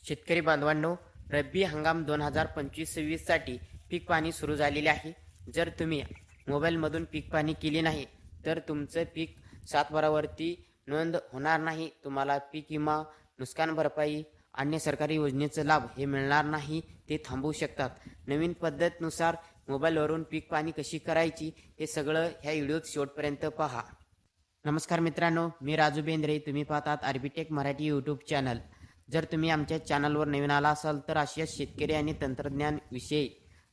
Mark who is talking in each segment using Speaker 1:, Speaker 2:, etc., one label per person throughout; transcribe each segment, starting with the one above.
Speaker 1: शेतकरी बांधवांनो, रब्बी हंगाम 2025-26 साठी पीक पाहणी सुरू झालेली आहे. जर तुम्ही मोबाईलमधून पीक पाहणी केली नाही तर तुमचं पीक सातबारावरती नोंद होणार नाही. तुम्हाला पीक विमा, नुकसान भरपाई, अन्य सरकारी योजनेचा लाभ हे मिळणार नाही, ते थांबवू शकतात. नवीन पद्धतीनुसार मोबाईलवरून पीक पाहणी कशी करायची हे सगळं ह्या व्हिडिओत शेवटपर्यंत पहा. नमस्कार मित्रांनो, मी राजू बेंद्रे. तुम्ही पाहतात आर्बिटेक मराठी यूट्यूब चॅनल. जर तुम्ही आमच्या चॅनलवर नवीन आला असाल तर अशाच शेतकरी आणि तंत्रज्ञान विषयी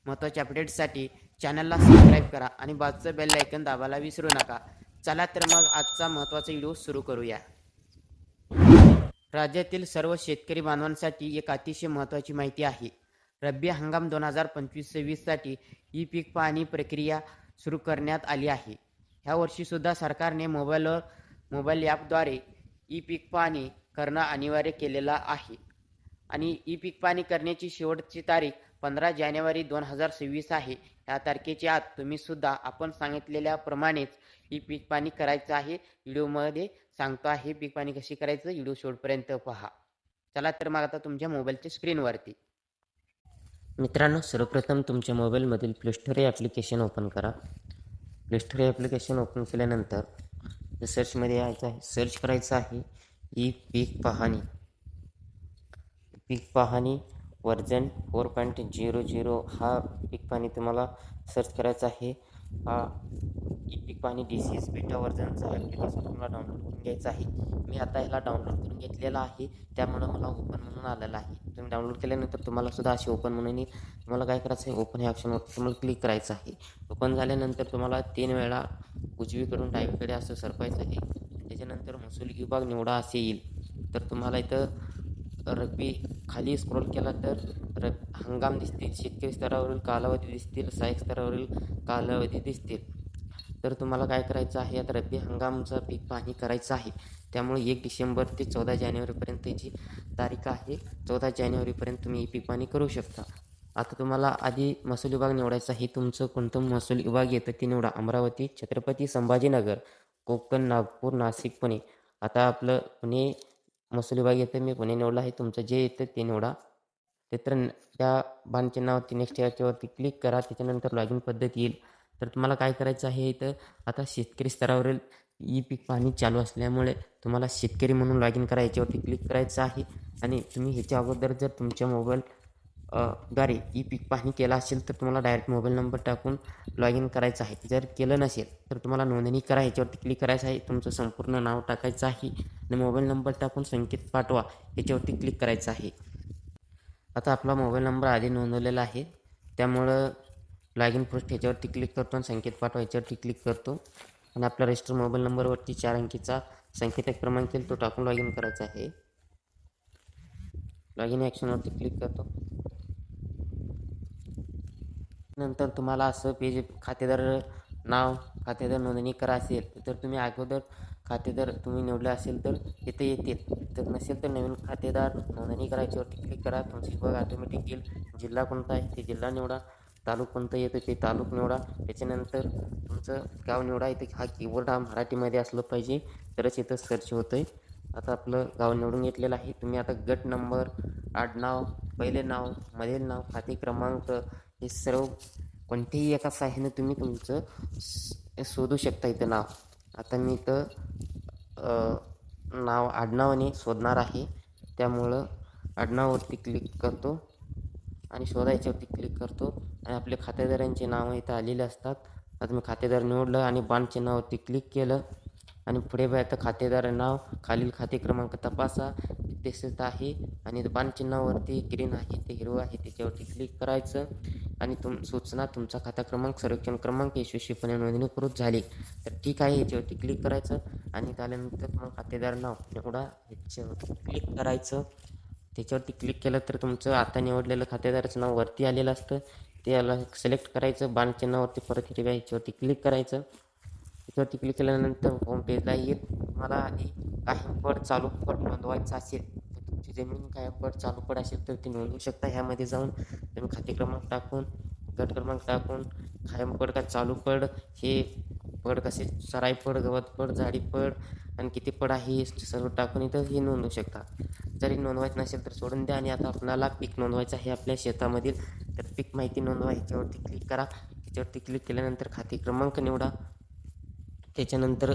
Speaker 1: महत्त्वाच्या अपडेट्ससाठी चॅनलला सबस्क्राईब करा आणि बाजूचं बेल आयकॉन दाबायला विसरू नका. चला तर मग आजचा महत्त्वाचा व्हिडिओ सुरू करूया. राज्यातील सर्व शेतकरी बांधवांसाठी एक अतिशय महत्त्वाची माहिती आहे. रब्बी हंगाम 2025-26 साठी ई पीक पाहणी प्रक्रिया सुरू करण्यात आली आहे. ह्या वर्षीसुद्धा सरकारने मोबाईल ॲपद्वारे ई पीक पाहणी करणं अनिवार्य केलेलं आहे आणि ई पीक पाहणी करण्याची शेवटची तारीख 15 जानेवारी 2026 आहे. या तारखेच्या आत तुम्ही सुद्धा आपण सांगितलेल्याप्रमाणेच ई पीक पाहणी करायचं आहे. व्हिडिओमध्ये सांगतो आहे पीक पाहणी कशी करायचं, व्हिडिओ शेवटपर्यंत पहा. चला तर मग आता तुमच्या मोबाईलच्या स्क्रीनवरती
Speaker 2: मित्रांनो, सर्वप्रथम तुमच्या मोबाईलमधील प्ले स्टोअर हे ॲप्लिकेशन ओपन करा. प्ले स्टोअर हे ॲप्लिकेशन ओपन केल्यानंतर सर्चमध्ये यायचं आहे, सर्च करायचं आहे ई पीक पाहणी. पीक पाहणी व्हर्जन 4.00 हा पीक पाहणी तुम्हाला सर्च करायचा आहे. हा ई पीक पाहणी DCS बीटा व्हर्जनचा ॲप्लिकेशन तुम्हाला डाउनलोड करून घ्यायचं आहे. मी आता ह्याला डाउनलोड करून घेतलेला आहे, त्यामुळं मला ओपन म्हणून आलेलं आहे. तुम्ही डाउनलोड केल्यानंतर तुम्हाला सुद्धा असे ओपन म्हणून येईल. तुम्हाला काय करायचं आहे, ओपन ह्या ऑप्शनवर तुम्हाला क्लिक करायचं आहे. ओपन झाल्यानंतर तुम्हाला 3 वेळा उजवीकडून डावीकडे असं सरकवायचं आहे. त्याच्यानंतर महसूल विभाग निवडा असे येईल. तर तुम्हाला इथं रब्बी खाली स्क्रोल केला तर हंगाम दिसतील, शेतकरी स्तरावरील कालावधी दिसतील, सहाय्यक स्तरावरील कालावधी दिसतील. तर तुम्हाला काय करायचं आहे, आता रब्बी हंगामचं पीक पाहणी करायचं आहे. त्यामुळे 1 डिसेंबर ते 14 जानेवारीपर्यंतची तारीख आहे. 14 जानेवारीपर्यंत तुम्ही पीक पाहणी करू शकता. आता तुम्हाला आधी महसूल विभाग निवडायचा आहे. तुमचं कोणतं महसूल विभाग येतं ते निवडा. अमरावती, छत्रपती संभाजीनगर, कोकण, नागपूर, नाशिक, पुणे. आता आपलं पुणे महसूल विभाग येतं, मी पुणे निवडलं आहे. तुमचं जे येतं ते निवडा. तर त्या बाणचिन्हावरती नेक्स्ट याच्यावरती क्लिक करा. त्याच्यानंतर लॉगिन पद्धत येईल. तर तुम्हाला काय करायचं आहे, इथं आता शेतकरी स्तरावरील ई पीक पाहणी चालू असल्यामुळे तुम्हाला शेतकरी म्हणून लॉगिन करा, याच्यावरती क्लिक करायचं आहे. आणि तुम्ही ह्याच्या अगोदर जर तुमच्या मोबाईल द्वारे ई पीक पाहणी केला असेल तर तुम्हाला डायरेक्ट मोबाईल नंबर टाकून लॉगिन करायचं आहे. जर केलं नसेल तर तुम्हाला नोंदणी करा, ह्याच्यावरती क्लिक करायचं आहे. तुमचं संपूर्ण नाव टाकायचं आहे आणि मोबाईल नंबर टाकून संकेत पाठवा याच्यावरती क्लिक करायचं आहे. आता आपला मोबाईल नंबर आधी नोंदवलेला आहे, त्यामुळं लॉगिन पोस्ट ह्याच्यावरती क्लिक करतो आणि संकेत पाठवा याच्यावरती क्लिक करतो आणि आपला रजिस्टर मोबाईल नंबरवरती 4 अंकीचा संकेत क्रमांक येईल तो टाकून लॉगिन करायचा आहे. लॉगिन ॲक्शनवरती क्लिक करतो. नंतर तुम्हाला असं पेज खातेदार नाव, खातेदार नोंदणी करा असेल तर तुम्ही अगोदर खातेदार तुम्ही निवडले असेल तर इथे येतील. तर नसेल तर नवीन खातेदार नोंदणी करायच्यावरती क्लिक करा. तुमची विभाग ऑटोमॅटिक येईल. जिल्हा कोणता आहे ते जिल्हा निवडा. तालुक कोणतं येतं ते तालुक निवडा. त्याच्यानंतर तुमचं गाव निवडा. इथे हा कीवर्ड हा मराठीमध्ये असलं पाहिजे तरच इथं सर्च होतं आहे. आता आपलं गाव निवडून घेतलेलं आहे. तुम्ही आता गट नंबर, आडनाव, पहिले नाव, मधील नाव, खाते क्रमांक हे सर्व कोणत्याही एका सहाय्याने तुम्ही तुमचं शोधू शकता इथं नाव. आता मी इथं नाव आडनावाने शोधणार आहे, त्यामुळं आडनावावरती क्लिक करतो आणि शोधायच्यावरती क्लिक करतो आणि आपल्या खातेदारांचे नावं इथं आलेले असतात. आता मी खातेदार निवडलं आणि बाण चिन्हावरती क्लिक केलं आणि पुढे बघा खातेदार नाव, खालील खाते क्रमांक तपासा दिसत आहे आणि बाण चिन्हावरती ग्रीन आहे ते हिरवं आहे त्याच्यावरती क्लिक करायचं आणि सूचना तुमचा खाता क्रमांक, सर्वेक्षण क्रमांक यशस्वीपणे नोंदणीकृत झाली तर ठीक आहे याच्यावरती क्लिक करायचं आणि त्यानंतर मग खातेदार नाव निवडा ह्याच्यावरती क्लिक करायचं. त्याच्यावरती क्लिक केलं तर तुमचं आता निवडलेलं खातेदाराचं नाव वरती आलेलं असतं, ते याला सिलेक्ट करायचं. बाण चिन्हावरती परत हिरव्या ह्याच्यावरती क्लिक करायचं. त्याच्यावरती क्लिक केल्यानंतर होम पेजला येईल. तुम्हाला आधी कायम पड, चालू पड नोंदवायचं असेल तर तुमची जमीन कायम पड, चालू पड असेल तर ती नोंदवू शकता. ह्यामध्ये जाऊन तुम्ही खाते क्रमांक टाकून, गट क्रमांक टाकून कायम पड का चालू पड, हे पड कसे सराई पड, गवत पड, झाडी पड आणि किती पड आहे सर्व टाकून इथं हे नोंदवू शकता. जरी नोंदवायचं नसेल तर सोडून द्या. आणि आता आपल्याला पीक नोंदवायचं आहे आपल्या शेतामधील. तर पीक माहिती नोंदवा ह्याच्यावरती क्लिक करा. ह्याच्यावरती क्लिक केल्यानंतर खाते क्रमांक निवडा. त्याच्यानंतर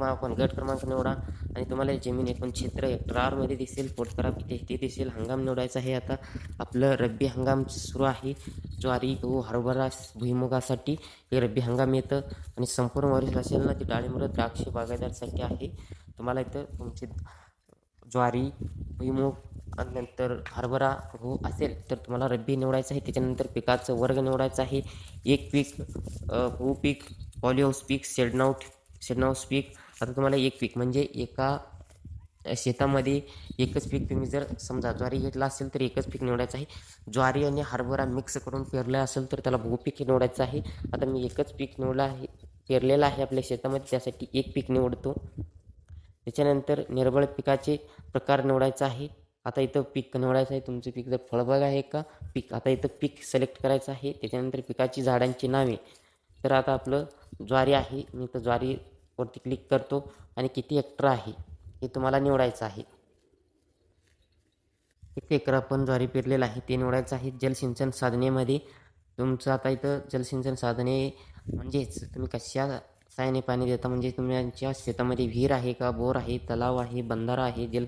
Speaker 2: आपण गट क्रमांक निवडा आणि तुम्हाला जमीन एकूण क्षेत्र हेक्टरमध्ये दिसेल. पोट करा ते दिसेल. हंगाम निवडायचा आहे. आता आपलं रब्बी हंगाम सुरू आहे. ज्वारी, गहू, हरभरा, भुईमुगासाठी हे रब्बी हंगाम येतं. आणि संपूर्ण वरील असेल ना ती डाळिंब, द्राक्ष बागायतदारसाठी आहे. तुम्हाला इथं तुमची ज्वारी, भुईमूग आणि नंतर हरभरा, गहू असेल तर तुम्हाला रब्बी निवडायचं आहे. त्याच्यानंतर पिकाचं वर्ग निवडायचं आहे. एक पीक, गहू पीक, पॉलीहाऊस पीक, शेडनाऊस पीक. आता तुम्हाला एक पीक म्हणजे एका शेतामध्ये एकच पीक, तुम्ही जर समजा ज्वारी घेतला असेल तर एकच पीक निवडायचं आहे. ज्वारी आणि हरभरा मिक्स करून पेरलं असेल तर त्याला बहुपीक निवडायचं आहे. आता मी एकच पीक निवडलं आहे, पेरलेलं आहे आपल्या शेतामध्ये, त्यासाठी एक पीक निवडतो. त्याच्यानंतर निर्बळ पिकाचे प्रकार निवडायचा आहे. आता इथं पीक निवडायचं आहे. तुमचं पीक जर फळबाग आहे का पीक, आता इथं पीक सिलेक्ट करायचं आहे. त्याच्यानंतर पिकाची झाडांची नावे. तर आता आपलं ज्वारी आहे, मी तर ज्वारीवरती क्लिक करतो आणि किती हेक्टर आहे हे तुम्हाला निवडायचं आहे. किती एकर आपण ज्वारी पेरलेलं आहे ते निवडायचं आहे. जलसिंचन साधनेमध्ये तुमचं आता इथं जलसिंचन साधने म्हणजेच तुम्ही कशा साहाय्याने पाणी देता, म्हणजे तुमच्या शेतामध्ये विहीर आहे का, बोर आहे, तलाव आहे, बंधारा आहे,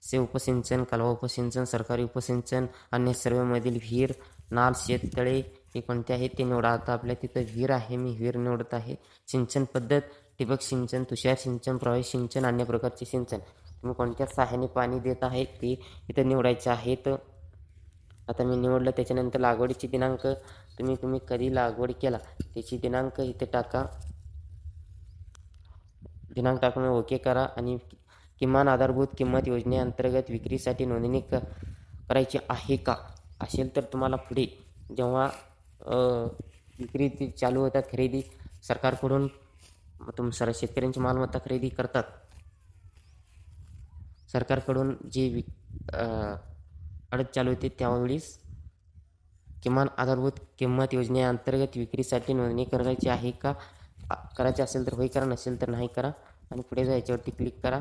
Speaker 2: से उपसिंचन, कालवा उपसिंचन, सरकारी उपसिंचन, अन्य सर्वेमधील विहीर, नाल, शेततळे हे कोणते आहेत ते निवडा. आता आपल्या तिथं विहीर आहे, मी विहीर निवडत आहे. सिंचन पद्धत ठिबक सिंचन, तुषार सिंचन, प्रवाही सिंचन, अन्य प्रकारचे सिंचन. तुम्ही कोणत्या सहाय्याने पाणी देत आहे ते इथं निवडायचे आहेत. आता मी निवडलं. त्याच्यानंतर लागवडीची दिनांक, तुम्ही कधी लागवड केला त्याची दिनांक इथे टाका. दिनांक टाकून ओके करा. आणि किमान आधारभूत किंमत योजनेअंतर्गत विक्रीसाठी नोंदणी करायची आहे का असेल तर तुम्हाला पुढे जेव्हा विक्री ती चालू होतात, खरेदी सरकारकडून शेतकऱ्यांची मालमत्ता खरेदी करतात, सरकारकडून जी अडत चालू होते त्यावेळीस किमान आधारभूत किंमत योजनेअंतर्गत विक्रीसाठी नोंदणी करायची आहे का, करायची असेल तर होय करा, नसेल तर नाही करा. आणि पुढे जायच्यावरती क्लिक करा.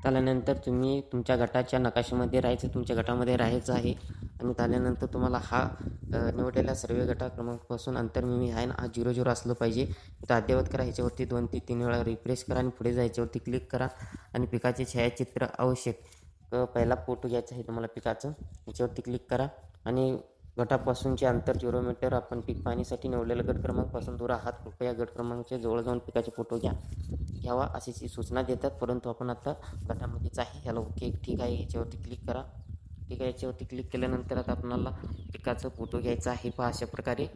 Speaker 2: त्यानंतर तुम्ही तुमच्या गटाच्या नकाशामध्ये राहायचं, तुमच्या गटामध्ये राहायचं आहे. आणि त्यानंतर तुम्हाला हा निवडलेल्या सर्व गटा क्रमांकापासून अंतर मी आहे ना, हा 00 असलं पाहिजे. तर अद्ययावत करा. ह्याच्यावरती 2 ते 3 वेळा रिफ्रेश करा आणि पुढे जायच्यावरती क्लिक करा. आणि पिकाचे छायाचित्र आवश्यक, पहिला फोटो घ्यायचा आहे तुम्हाला पिकाचं, ह्याच्यावरती क्लिक करा. आणि गटापासूनचे अंतर 0 मीटर. आपण पीक पाहणीसाठी निवडलेल्या गट क्रमांकापासून दूर आहात, कृपया गट क्रमांकाच्या जवळ जाऊन पिकाचे फोटो घ्यावा अशी सूचना देतात. परंतु आपण आता गटामध्येच आहे. ह्याला ओके ठीक आहे ह्याच्यावरती क्लिक करा. ठीक आहे, याच्यावरती क्लिक केल्यानंतर आता आपल्याला पिकाचा फोटो घ्यायचा आहे. पहा अशा प्रकारे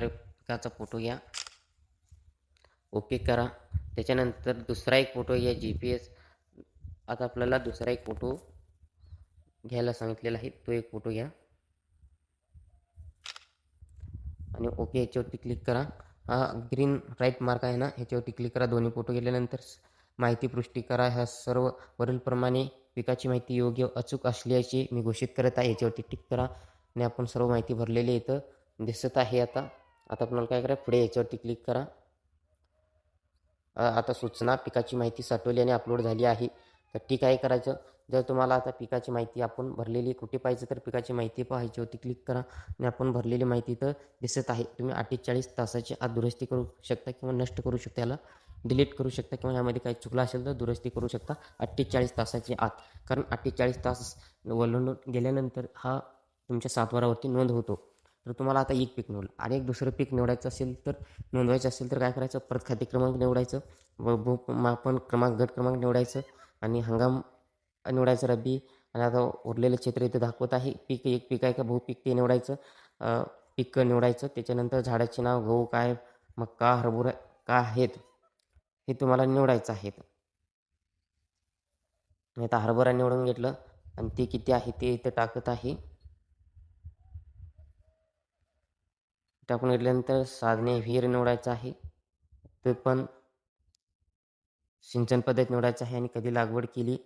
Speaker 2: पिकाचा फोटो घ्या, ओके करा. त्याच्यानंतर दुसरा एक फोटो घ्या, GPS. आता आपल्याला दुसरा एक फोटो घ्यायला सांगितलेला आहे, तो एक फोटो घ्या आणि ओके ह्याच्यावरती क्लिक करा. हा ग्रीन राईट मार्क आहे ना, ह्याच्यावरती क्लिक करा. दोन्ही फोटो घेतल्यानंतर माहिती पुष्टी करा. ह्या सर्व वरीलप्रमाणे पिकाची माहिती योग्य अचूक असल्याचे मी घोषित करत आहे. ह्याच्यावरती टिक करा. आणि आपण सर्व माहिती भरलेली इथं दिसत आहे. आता आपल्याला काय करा, पुढे ह्याच्यावरती क्लिक करा. आता सूचना पिकाची माहिती साठवली आणि अपलोड झाली आहे, तर ठीक आहे करायचं. जर तुम्हाला आता पिकाची माहिती आपण भरलेली कुठे पाहिजे तर पिकाची माहिती पाहायची होती, क्लिक करा. आणि आपण भरलेली माहिती तर दिसत आहे. तुम्ही 48 तासाच्या आत दुरुस्ती करू शकता किंवा नष्ट करू शकता, याला डिलीट करू शकता किंवा यामध्ये काही चुकलं असेल तर दुरुस्ती करू शकता 48 तासाच्या आत. कारण 48 तास ओलांडून गेल्यानंतर हा तुमच्या सातबारावरती नोंद होतो. तर तुम्हाला आता एक पीक निवडलं आणि एक दुसरं पीक निवडायचं असेल तर नोंदवायचं असेल तर काय करायचं, परत खाते क्रमांक निवडायचं, मापन क्रमांक, गट क्रमांक निवडायचं आणि हंगाम निवडायचं रब्बी. आणि आता उरलेलं क्षेत्र इथे दाखवत आहे. पीक एक पीक आहे का बहुपीक ते निवडायचं, पीक निवडायचं. त्याच्यानंतर झाडाचे नाव, गहू काय, मक्का, हरभरा का आहेत हे तुम्हाला निवडायचं आहे. आता हरभरा निवडून घेतलं आणि ते किती आहे ते इथं टाकत आहे. टाकून घेतल्यानंतर साधने, विहीर निवडायचं आहे, ते पण सिंचन पद्धत निवडायचं आहे आणि कधी लागवड केली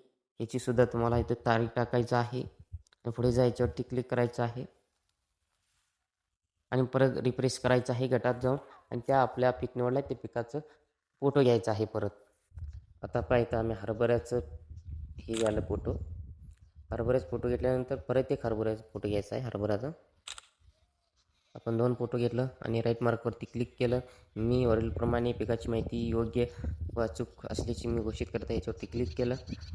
Speaker 2: याची सुद्धा तुम्हाला इथे तारीख टाकायचं आहे. आणि पुढे जायच्यावरती क्लिक करायचं आहे आणि परत रिफ्रेश करायचं आहे गटात जाऊन. आणि त्या आपल्या पीक निवडल्या ते पिकाचं फोटो घ्यायचा आहे परत. आता पाहिजे आम्ही हरभऱ्याचं हे झालं फोटो. हरभऱ्याचा फोटो घेतल्यानंतर परत एक हरभऱ्याचा फोटो घ्यायचा आहे हरभऱ्याचा. आपण 2 फोटो घेतलं आणि राईट मार्कवरती क्लिक केलं. मी वरीलप्रमाणे पिकाची माहिती योग्य व अचूक असल्याची मी घोषित करता याच्यावरती क्लिक केलं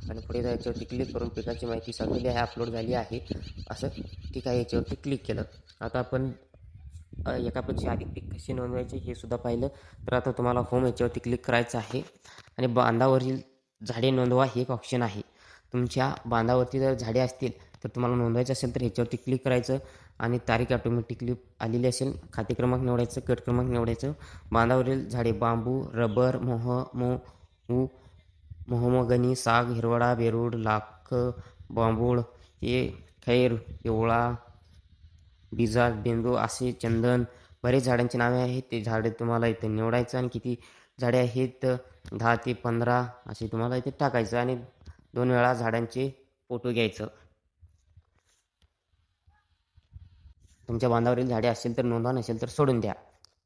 Speaker 2: आणि पुढे याच्यावरती क्लिक करून पिकाची माहिती सगळी आहे अपलोड झाली आहे असं ठीक आहे याच्यावरती क्लिक केलं. आता आपण एकापेक्षा अधिक पीक कसे नोंदवायचे हे सुद्धा पाहिलं. तर आता तुम्हाला होम याच्यावरती क्लिक करायचं आहे आणि बांधावरील झाडे नोंदवा हे एक ऑप्शन आहे. तुमच्या बांधावरती जर झाडे असतील तर तुम्हाला नोंदवायचं असेल तर ह्याच्यावरती क्लिक करायचं आणि तारीख ऑटोमॅटिकली आलेली असेल. खाते क्रमांक निवडायचं, गट क्रमांक निवडायचं. बांधावरील झाडे बांबू, रबर, मोहमगनी, साग, हिरवळा, बेरूड, लाख, बांबूळ, हे खैर, पिवळा, बिजाग, बेंदू असे चंदन बरेच झाडांची नावे आहेत. ते झाडे तुम्हाला इथे निवडायचं आणि किती झाडे आहेत 10 ते 15 असे तुम्हाला इथे टाकायचं आणि 2 वेळा झाडांचे फोटो घ्यायचं. तुमच्या बांधावरील झाडे असेल तर नोंदवा, नसेल तर सोडून द्या.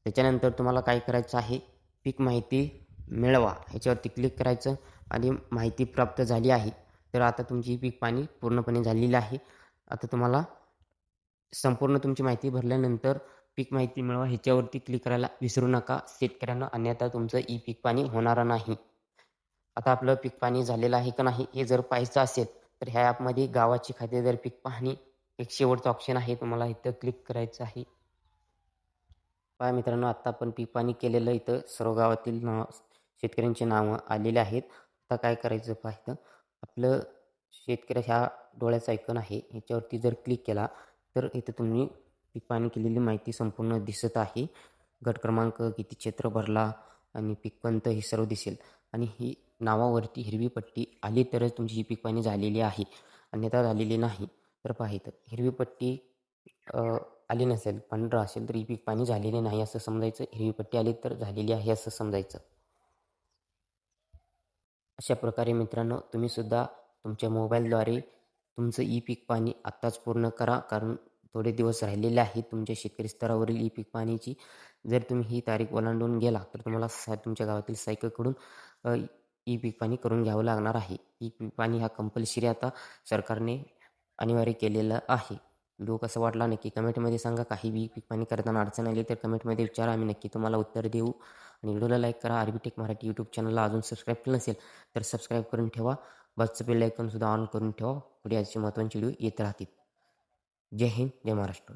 Speaker 2: त्याच्यानंतर तुम्हाला काय करायचं आहे, पीक माहिती मिळवा ह्याच्यावरती क्लिक करायचं आणि माहिती प्राप्त झाली आहे. तर आता तुमची पीक पाणी पूर्णपणे झालेली आहे. आता तुम्हाला संपूर्ण तुमची माहिती भरल्यानंतर पीक माहिती मिळवा ह्याच्यावरती क्लिक करायला विसरू नका. शेतकऱ्यांना अन्यथा तुमचं पीक पाणी होणार नाही. आता आपलं पीक पाणी झालेलं आहे का नाही हे जर पाहायचं असेल तर ह्या ॲपमध्ये गावाची खातेदार पीक पाहणी एक शेवटचं ऑप्शन आहे. तुम्हाला इथं क्लिक करायचं आहे. पहा मित्रांनो, आत्ता आपण पीक पाणी केलेलं इथं सर्व गावातील शेतकऱ्यांची नावं आलेली आहेत. आता काय करायचं पाहिजे, आपलं शेतकऱ्या ह्या डोळ्याचा आयकॉन आहे ह्याच्यावरती जर क्लिक केला तर इथं तुम्ही पीक पाणी केलेली माहिती संपूर्ण दिसत आहे. गट क्रमांक, किती क्षेत्र भरला आणि पीक कोणतं हे सर्व दिसेल आणि ही नावावरती हिरवी पट्टी आली तरच तुमची ही पीक पाणी झालेली आहे, अन्यथा झालेली नाही. तर पहा इथं हिरवी पट्टी आली नसेल, पांढरं असेल तर ही पीक पाणी झालेले नाही असं समजायचं. हिरवी पट्टी आली तर झालेली आहे असं समजायचं. अशा प्रकारे मित्रांनो तुम्हीसुद्धा तुमच्या मोबाईलद्वारे तुमचं पीक पाणी आत्ताच पूर्ण करा, कारण थोडे दिवस राहिलेले आहेत तुमच्या शेतकरी स्तरावरील पीक पाणीची. जर तुम्ही ही तारीख ओलांडून गेला तर तुम्हाला तुमच्या गावातील सायकलकडून पीक पाणी करून घ्यावं लागणार आहे. पीक पाणी हा कंपल्सरी आता सरकारने अनिवार्य केलेलं आहे. व्हिडिओ कसा वाटला नक्की कमेंटमध्ये सांगा. काही पीक पाणी करताना अडचण आली तर कमेंटमध्ये विचारा, आम्ही नक्की तुम्हाला उत्तर देऊ. आणि व्हिडिओला लाईक करा. आरबीटेक मराठी यूट्यूब चॅनलला अजून सबस्क्राईब केलं नसेल तर सबस्क्राईब करून ठेवा. बाजूचं बेल आयकॉनसुद्धा ऑन करून ठेवा. पुढे अशी महत्त्वाची व्हिडिओ येत राहतील. जय हिंद, जय महाराष्ट्र.